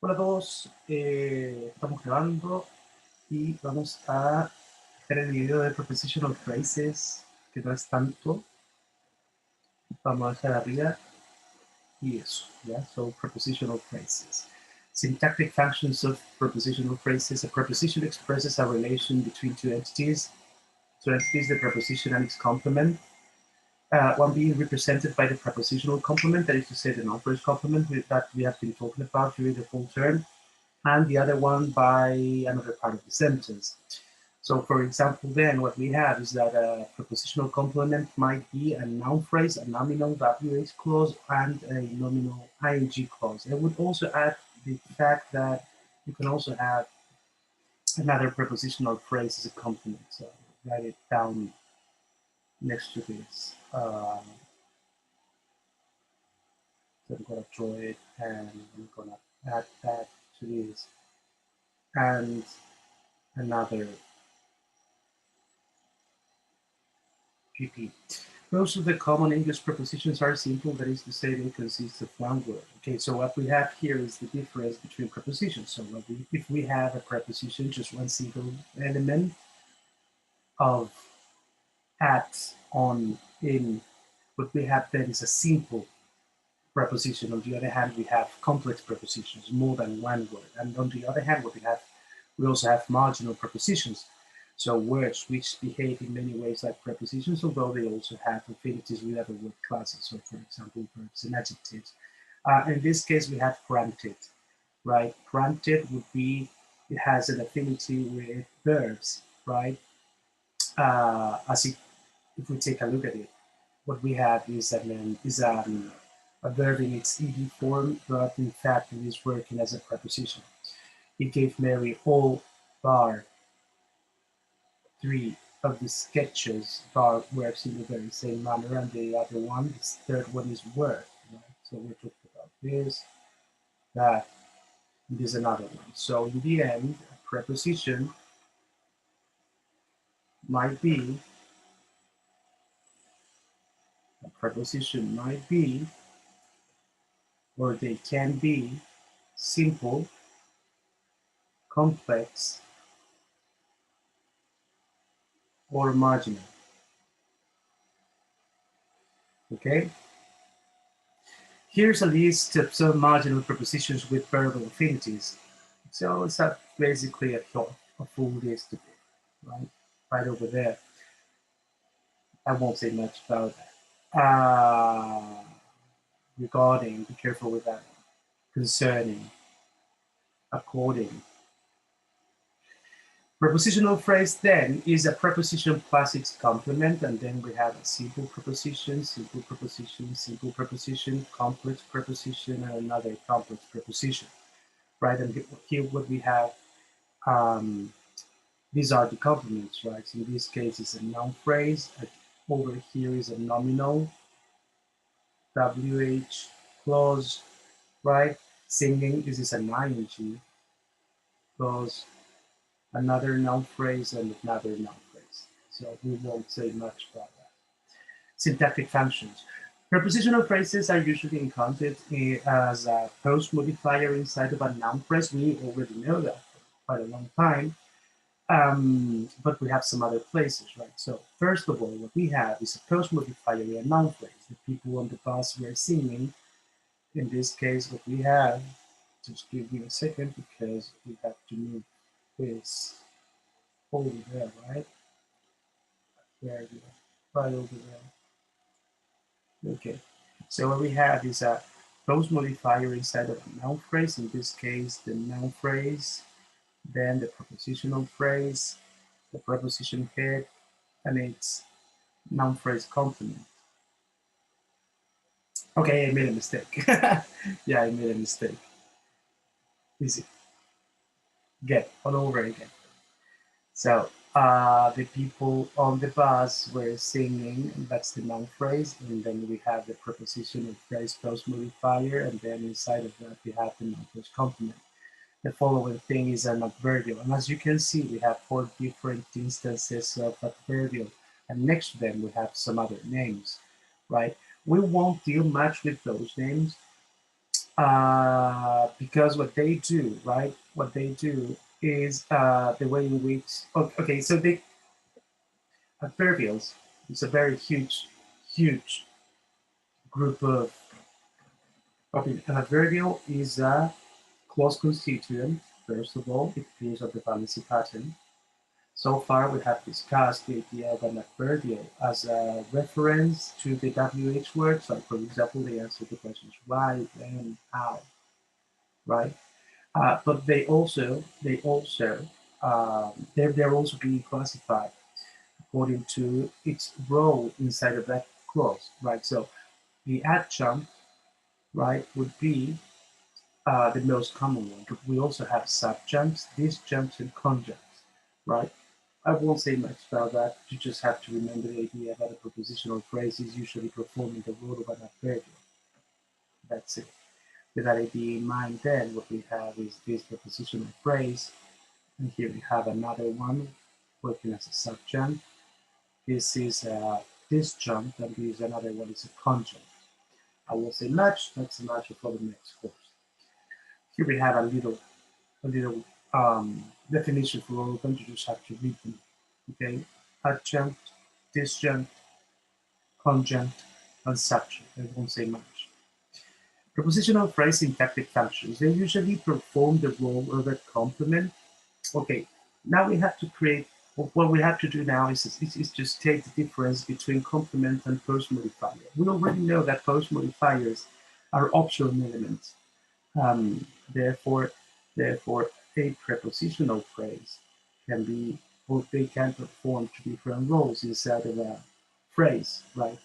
Hola a todos, estamos grabando y vamos a hacer el video de prepositional phrases, que no es tanto. Vamos a dejar arriba y eso, ¿ya? So, prepositional phrases. Syntactic functions of prepositional phrases. A preposition expresses a relation between two entities. The preposition and its complement. One being represented by the prepositional complement, that is to say the non-phrase complement that we have been talking about during the full term, and the other one by another part of the sentence. So for example, then what we have is that a prepositional complement might be a noun phrase, a nominal WH clause, and a nominal ing clause. I would also add the fact that you can also have another prepositional phrase as a complement. So write it down next to this. So I'm going to draw it and I'm going to add that to this. And another PP. Most of the common English prepositions are simple, that is to say they consist of one word. Okay, so what we have here is the difference between prepositions. So if we have a preposition, just one single element of at, on, in, what we have then is a simple preposition. On the other hand, we have complex prepositions, more than one word. And on the other hand, we also have marginal prepositions. So words which behave in many ways like prepositions, although they also have affinities with other word classes. So for example, verbs and adjectives. In this case, we have granted, right? Granted would be, it has an affinity with verbs, right? If we take a look at it, what we have is a verb in its ed form, but in fact it is working as a preposition. He gave Mary all bar 3 of the sketches. Bar works in the very same manner, and the other one, this third one, is word. Right? So we're talking about this, that, and this another one. So in the end, a preposition might be or they can be simple, complex, or marginal. Okay? Here's a list of some marginal prepositions with verbal affinities. So it's basically a full list of it, right over there. I won't say much about that. Regarding, be careful with that. Concerning, according. Prepositional phrase then is a preposition plus its complement, and then we have a simple preposition, complex preposition, and another complex preposition, right? And here what we have, these are the complements, right? So in this case, it's a noun phrase. Over here is a nominal WH clause, right? Singing, this is an ing clause, another noun phrase, and another noun phrase. So we won't say much about that. Syntactic functions. Prepositional phrases are usually encountered as a post modifier inside of a noun phrase. We already know that for quite a long time. But we have some other places, right? So first of all, what we have is a post modifier in a noun phrase. The people on the bus were singing. In this case, what we have, just give me a second because we have to move this over there, right? There we go, right over there. Okay, so what we have is a post modifier inside of a noun phrase. In this case, the noun phrase, then the prepositional phrase, the preposition head, and its noun phrase complement. Okay, I made a mistake. Yeah, I made a mistake. Easy. Get all over again. So the people on the bus were singing, that's the noun phrase, and then we have the prepositional phrase post modifier, and then inside of that we have the noun phrase complement. The following thing is an adverbial, and as you can see, we have 4 different instances of adverbial, and next to them we have some other names, right? We won't deal much with those names because what they do, right? What they do is the way in which, okay, so they, adverbials is a very huge group of, okay, an adverbial is a clause constituent. First of all, it appears on the valency pattern. So far, we have discussed the idea of an adverbial as a reference to the WH words. Like, for example, they answer the questions why, when, how, right? But they're also being classified according to its role inside of that clause, right? So the adjunct, right, would be the most common one. But we also have subjuncts, disjuncts, and conjuncts, right? I won't say much about that. You just have to remember the idea that a prepositional phrase is usually performing the role of an adverbial. That's it. With that idea in mind, then what we have is this prepositional phrase, and here we have another one working as a subjunct. This is a disjunct, and this another one is a conjunct. I won't say much, not so much for the next course. Here we have a little definition for all of them. You just have to read them. Okay, adjunct, disjunct, conjunct, and subject. I won't say much. Prepositional phrase syntactic functions. They usually perform the role of a complement. Okay, now we have to create, what we have to do now is just take the difference between complement and post modifier. We already know that post modifiers are optional elements. Therefore, a prepositional phrase can be, or they can perform two different roles inside of a phrase, right?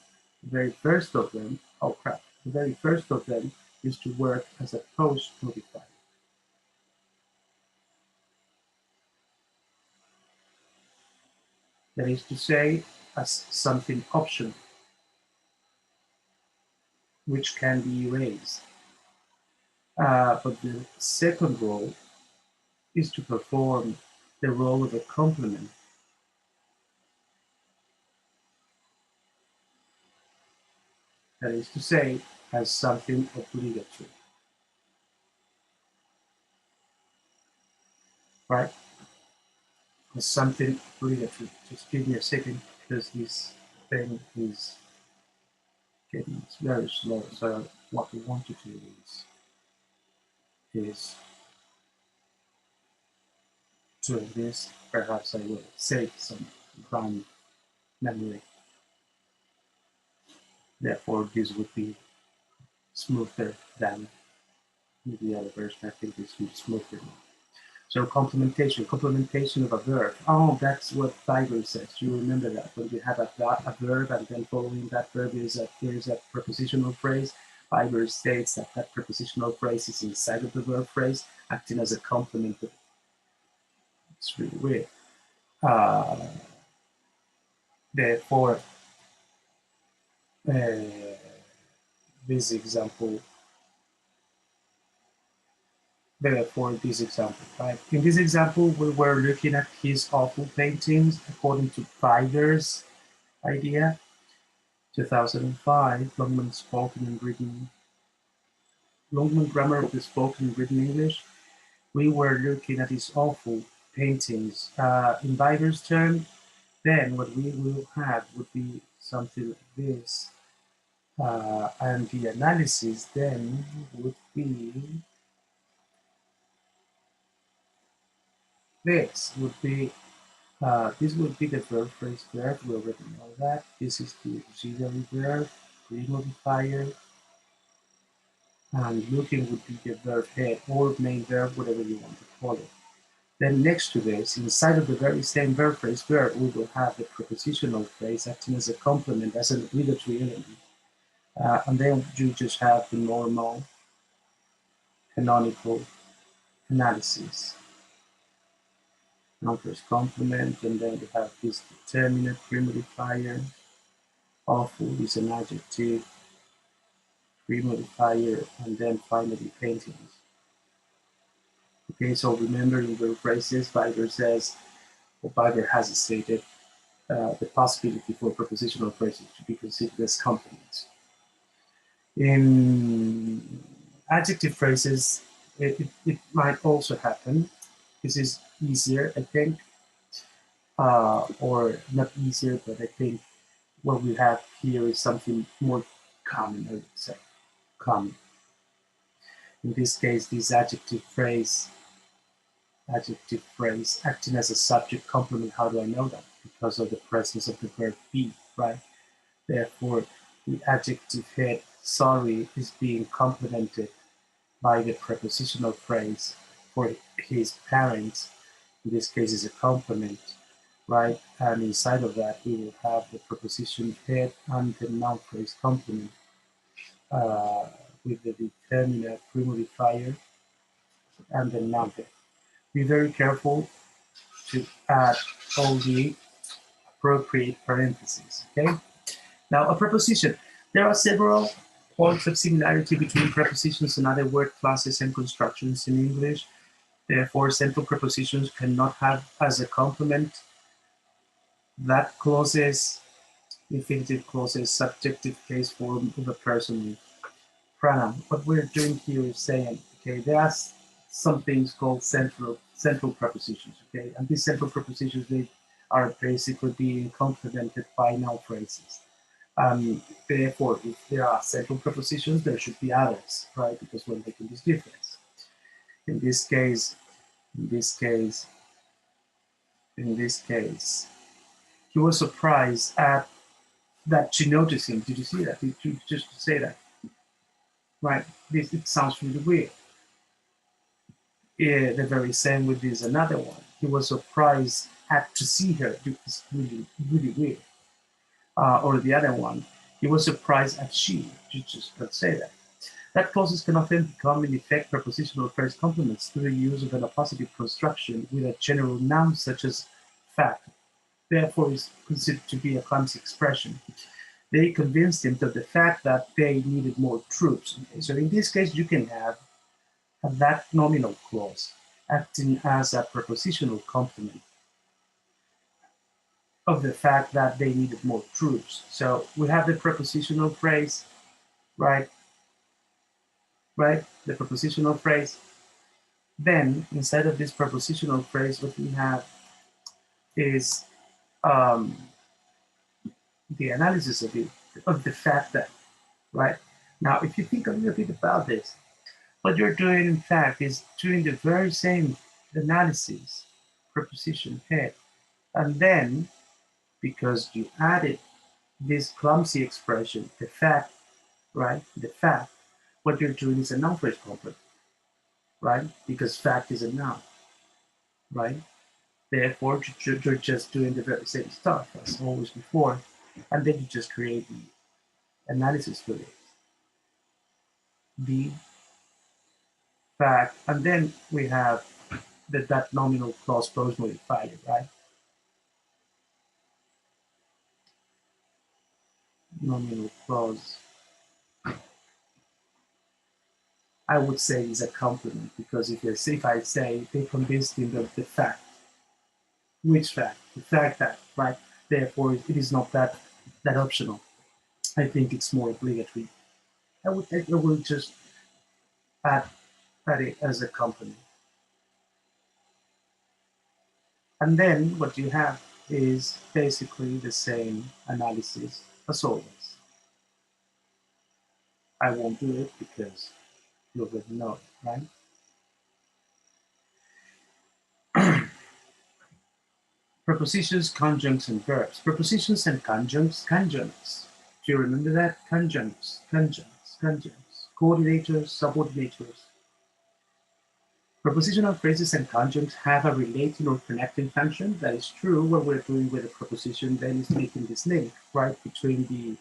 The very first of them, oh crap, the very first of them is to work as a post modifier. That is to say, as something optional, which can be erased. But the second role is to perform the role of a complement. That is to say, as something obligatory. Right? As something obligatory. Just give me a second because this thing is getting very slow. So what we want to do is doing this. Perhaps I will save some RAM memory. Therefore, this would be smoother than the other version. I think this is smoother. So complementation of a verb. Oh, that's what Fiverr says. You remember that when you have a verb and then following that verb is a prepositional phrase. Fiverr states that that prepositional phrase is inside of the verb phrase, acting as a complement. It's really weird. Therefore, this example. Right? In this example, we were looking at his awful paintings according to Fiverr's idea. 2005, Longman Grammar of the Spoken and Written English. We were looking at his awful paintings. In Biber's term, then what we will have would be something like this. And the analysis then would be this. This would be the verb phrase verb. We already know that. This is the auxiliary verb, pre-modifier, and looking would be the verb head or main verb, whatever you want to call it. Then next to this, inside of the very same verb phrase verb, we will have the prepositional phrase acting as a complement, as an obligatory element. And then you just have the normal canonical analysis. Noun first complement, and then you have this determinate pre-modifier. Awful is an adjective, pre-modifier, and then finally paintings. Okay, so remember in verb phrases, Biber says, or Biber has stated, the possibility for prepositional phrases to be considered as complements. In adjective phrases, it might also happen. This is easier, I think, or not easier, but I think what we have here is something more common, I would say, common. In this case, this adjective phrase acting as a subject complement. How do I know that? Because of the presence of the verb be, right? Therefore, the adjective head sorry is being complemented by the prepositional phrase for his parents. In this case, is a complement, right? And inside of that, we will have the preposition head and the noun phrase complement uh, with the determiner premodifier and the noun head. Be very careful to add all the appropriate parentheses, okay? Now, a preposition. There are several points of similarity between prepositions and other word classes and constructions in English. Therefore, central prepositions cannot have as a complement that clauses, infinitive clauses, subjective case form of a personal pronoun. What we're doing here is saying, okay, there are some things called central prepositions, okay, and these central prepositions, they are basically being complemented by noun phrases. Therefore, if there are central prepositions, there should be others, right? Because we're making this difference. In this case, in this case, in this case, he was surprised at that she noticed him. Did you see that? Did you just say that? Right? This, it sounds really weird. Yeah, the very same with this another one. He was surprised at to see her. It's really, really weird. Or the other one, he was surprised at she. Just let's say that. That clauses can often become in effect prepositional phrase complements through the use of an appositive construction with a general noun such as fact. Therefore, is considered to be a clumsy expression. They convinced him of the fact that they needed more troops. Okay? So in this case, you can have that nominal clause acting as a prepositional complement of the fact that they needed more troops. So we have the prepositional phrase, right? Right? The prepositional phrase. Then inside of this prepositional phrase, what we have is um, the analysis of the fact that, right? Now, if you think a little bit about this, what you're doing, in fact, is doing the very same analysis, preposition head, and then because you added this clumsy expression, the fact, right? The fact, what you're doing is a noun phrase complement, right? Because fact is a noun, right? Therefore, you're just doing the very same stuff as always before, and then you just create the analysis for it. The fact, and then we have that nominal clause post modifier, right? Nominal clause, I would say, is a complement because if I say they convinced him of the fact, which fact? The fact that, right? Therefore, it is not that optional. I think it's more obligatory. I will just add it as a complement. And then what you have is basically the same analysis as always. I won't do it because you already know it, right? Prepositions, conjuncts, and verbs. Prepositions and conjuncts. Do you remember that? Conjuncts. Coordinators, subordinators. Prepositional phrases and conjuncts have a relating or connecting function. That is true. What we're doing with a preposition then is making this link, right, between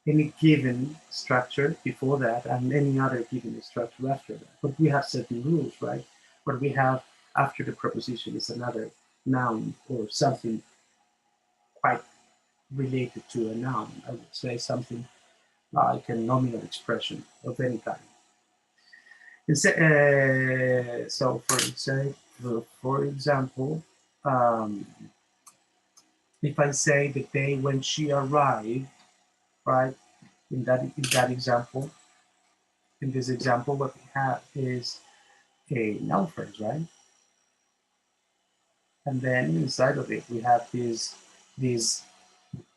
any given structure before that and any other given structure after that. But we have certain rules, right? What we have after the preposition is another noun or something quite related to a noun. I would say something like a nominal expression of any kind. So, for example, if I say the day when she arrived, right, in that example, in this example, what we have is a noun phrase, right? And then inside of it, we have this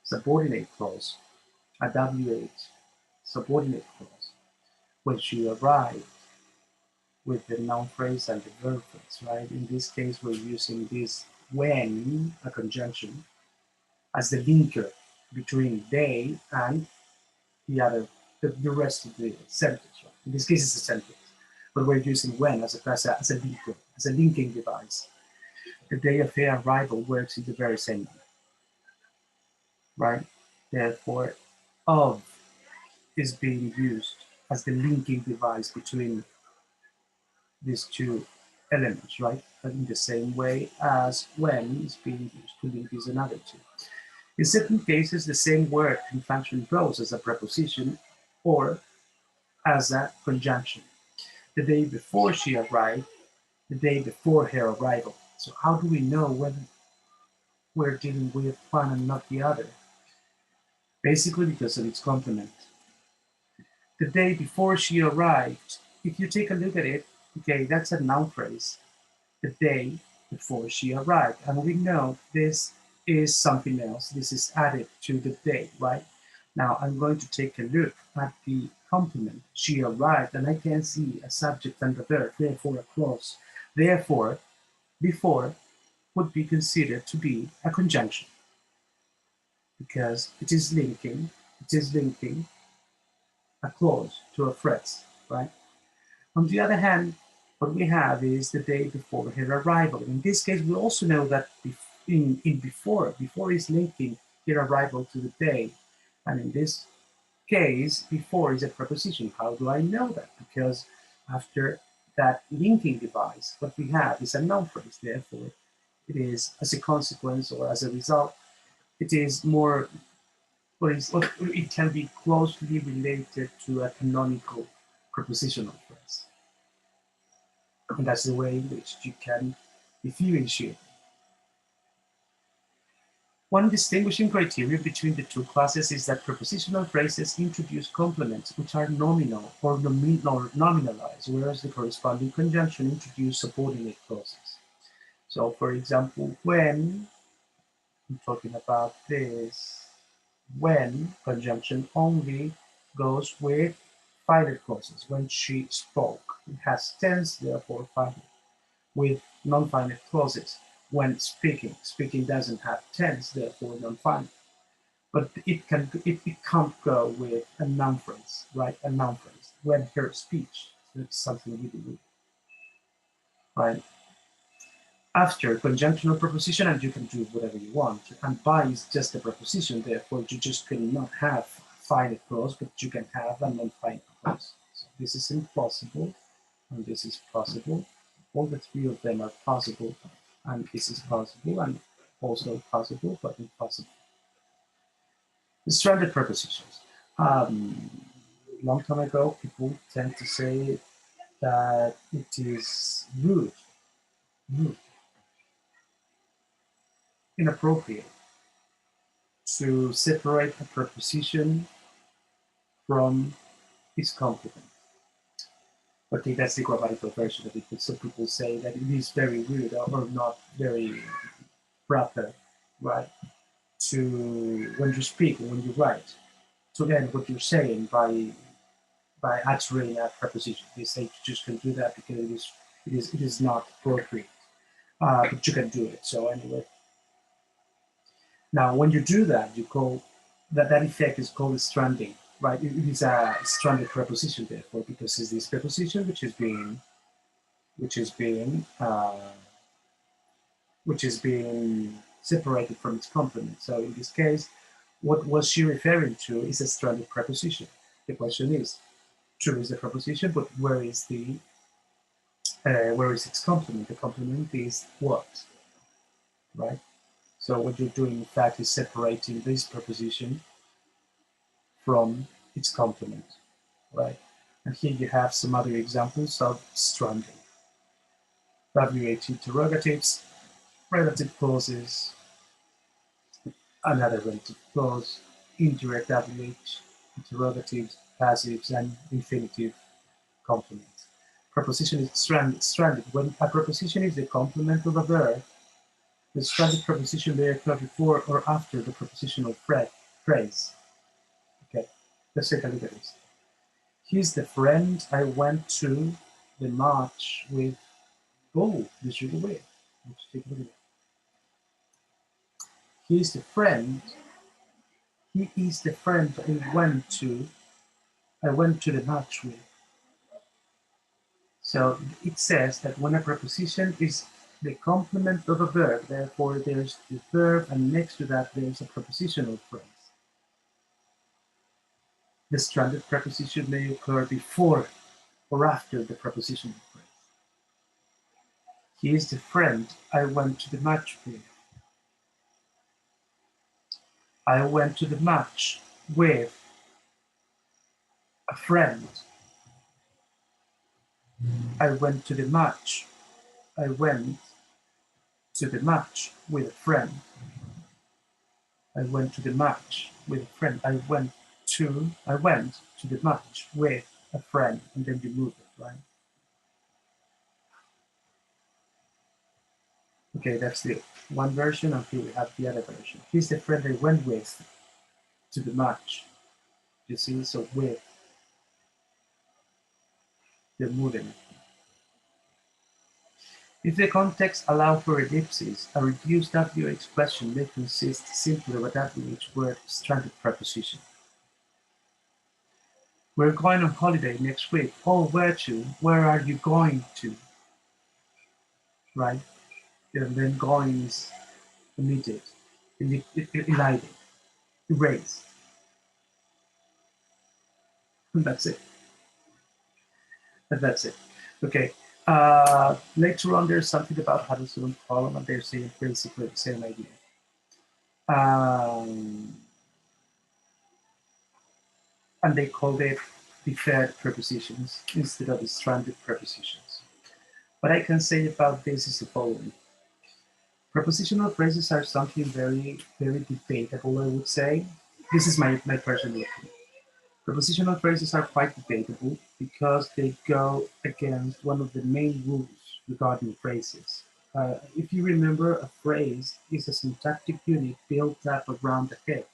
subordinate clause, a W8 subordinate clause, which you arrive with the noun phrase and the verb phrase, right? In this case, we're using this when, a conjunction, as the linker between they and the rest of the sentence, right? In this case, it's a sentence, but we're using when as a linker, as a linking device. The day of their arrival works in the very same way, right? Therefore, of is being used as the linking device between these two elements, right? In the same way as when is being used to link these another two. In certain cases, the same word can function both as a preposition or as a conjunction. The day before she arrived, the day before her arrival. So how do we know whether we're dealing with one and not the other? Basically because of its complement. The day before she arrived, if you take a look at it, okay, that's a noun phrase. The day before she arrived. And we know this is something else. This is added to the day, right? Now I'm going to take a look at the complement. She arrived, and I can see a subject and a verb, therefore a clause. Therefore, before would be considered to be a conjunction because it is linking a clause to a phrase, right? On the other hand, what we have is the day before her arrival. In this case, we also know that before is linking her arrival to the day. And in this case, before is a preposition. How do I know that? Because after that linking device, what we have is a noun phrase. Therefore, it is as a consequence or as a result, it is more, or it can be closely related to a canonical prepositional phrase. And that's the way in which you can differentiate. One distinguishing criteria between the two classes is that prepositional phrases introduce complements which are nominal or nominalized, whereas the corresponding conjunction introduces subordinate clauses. So, for example, when I'm talking about this, when conjunction only goes with final clauses. When she spoke, it has tense, therefore final. With non-finite clauses, when speaking doesn't have tense, therefore non-finite. But it can't go with a noun phrase, right? A noun phrase. When her speech, it's something really weird, right? After conjunctional preposition, and you can do whatever you want. And by is just a preposition, therefore you just cannot have finite clause, but you can have a non-finite clause. So this is impossible, and this is possible. All the three of them are possible, and this is possible, and also possible, but impossible. The stranded prepositions. Long time ago, people tend to say that it is rude, inappropriate to separate a preposition from its complement. Okay, that's the grammatical version of it, but some people say that it is very rude or not very proper, right, to when you speak or when you write, to end what you're saying by uttering a preposition. They say you just can do that because it is not appropriate, but you can do it. So anyway, now when you do that, you call that effect is called stranding, right? It is a stranded preposition, therefore, because it's this preposition which is being separated from its complement. So in this case, what was she referring to is a stranded preposition. The question is, true is the preposition, but where is its complement? The complement is what, right? So what you're doing, in fact, is separating this preposition from its complement, right? And here you have some other examples of stranding. WH interrogatives, relative clauses, another relative clause, indirect WH interrogatives, passives, and infinitive complement. Preposition is stranded. When a preposition is the complement of a verb, the stranded preposition may occur before or after the prepositional phrase. Okay, let's take a look at this. He's the friend I went to the march with. Oh, this should be weird. Let's take a look at it. He is the friend I went to the march with. So it says that when a preposition is the complement of a verb, therefore there's the verb and next to that there's a prepositional phrase. The stranded preposition may occur before or after the prepositional phrase. He is the friend I went to the match with. I went to the match with a friend. I went to the match. I went to the match with a friend. I went to the match with a friend. I went to the match with a friend, and then you move it, right? Okay, that's the one version, and here we have the other version. He's the friend I went with to the match. You see, so with, you're moving it. If the context allows for ellipses, a reduced WH expression may consist simply of a WH word stranded preposition. We're going on holiday next week. Oh, where to? Where are you going to? Right? And then going is omitted, elided, erased. And that's it. And that's it. Okay. Later on, there's something about Harrison column, and they're saying basically the same idea. And they called it deferred prepositions instead of the stranded prepositions. What I can say about this is the following. Prepositional phrases are something very, very debatable, I would say. This is my personal opinion. Prepositional phrases are quite debatable because they go against one of the main rules regarding phrases. If you remember, a phrase is a syntactic unit built up around the head,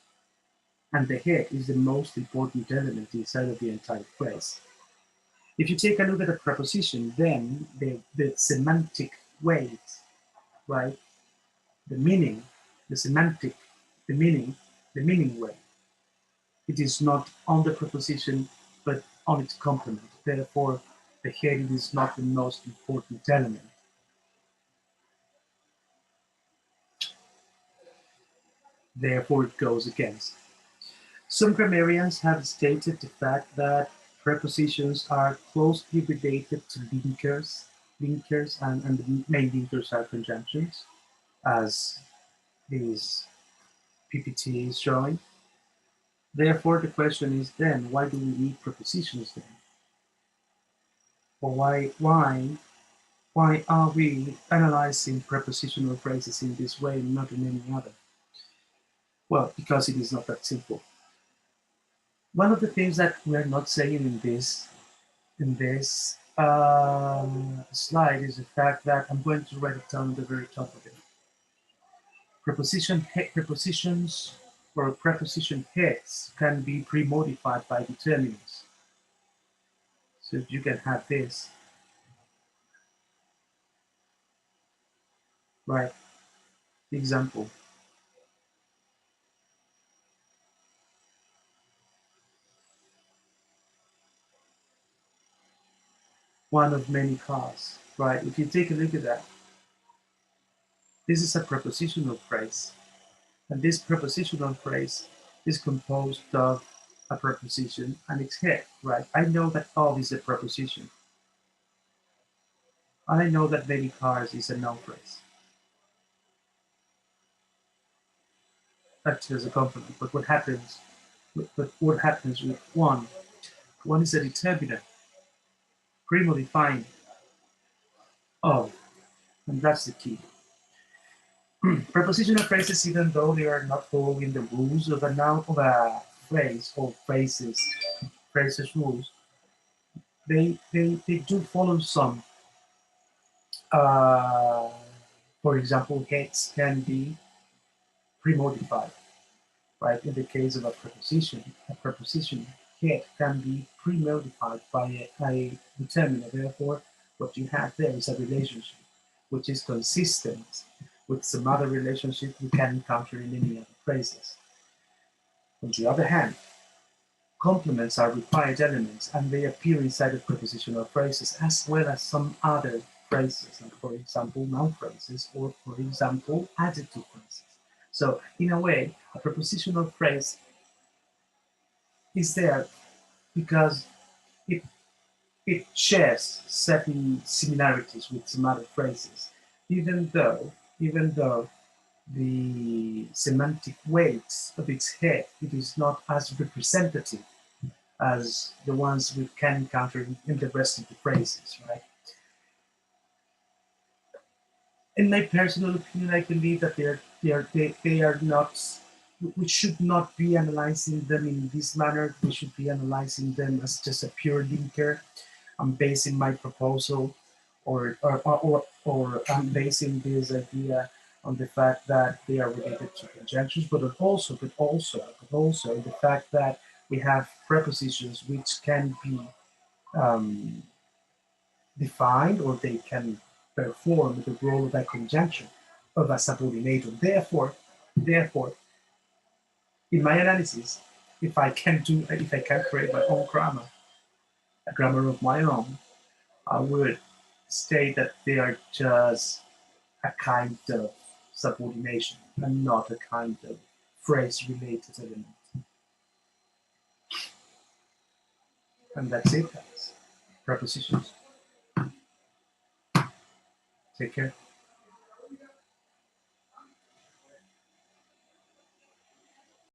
and the head is the most important element inside of the entire phrase. If you take a look at a preposition, then the semantic weight, right? The meaning, the semantic, the meaning weight. It is not on the preposition, but on its complement. Therefore, the head is not the most important element. Therefore, it goes against. Some grammarians have stated the fact that prepositions are closely related to linkers, and the main linkers are conjunctions, as this PPT is showing. Therefore, the question is then, why do we need prepositions then? Or why are we analyzing prepositional phrases in this way and not in any other? Well, because it is not that simple. One of the things that we're not saying in this slide is the fact that I'm going to write it down at the very top of it. Prepositions or preposition heads can be pre-modified by determinants. So you can have this, right? Example. One of many cars, right? If you take a look at that, this is a prepositional phrase. And this prepositional phrase is composed of a preposition and its head, right? I know that of is a preposition. I know that many cars is a noun phrase. Actually, as a complement. But what happens? What happens with one? One is a determinant, pre-modified of, and that's the key. Prepositional phrases, even though they are not following the rules of a noun of a phrase or phrases rules, they do follow some. Uh, for example, heads can be pre-modified, right? In the case of a preposition head can be pre-modified by a determiner. Therefore, what you have there is a relationship which is consistent with some other relationship we can encounter in many other phrases. On the other hand, complements are required elements and they appear inside of prepositional phrases as well as some other phrases, like for example, noun phrases or for example, adjective phrases. So in a way, a prepositional phrase is there because it, it shares certain similarities with some other phrases, even though the semantic weight of its head it is not as representative as the ones we can encounter in the rest of the phrases, right? In my personal opinion, I believe that they are not. We should not be analyzing them in this manner. We should be analyzing them as just a pure linker. I'm basing my proposal, or I'm basing this idea on the fact that they are related to conjunctions, but also the fact that we have prepositions which can be um, defined or they can perform the role of a conjunction of a subordinator. Therefore, in my analysis, if I can create my own grammar, a grammar of my own, I would state that they are just a kind of subordination and not a kind of phrase-related element. And that's it, guys. Prepositions. Take care.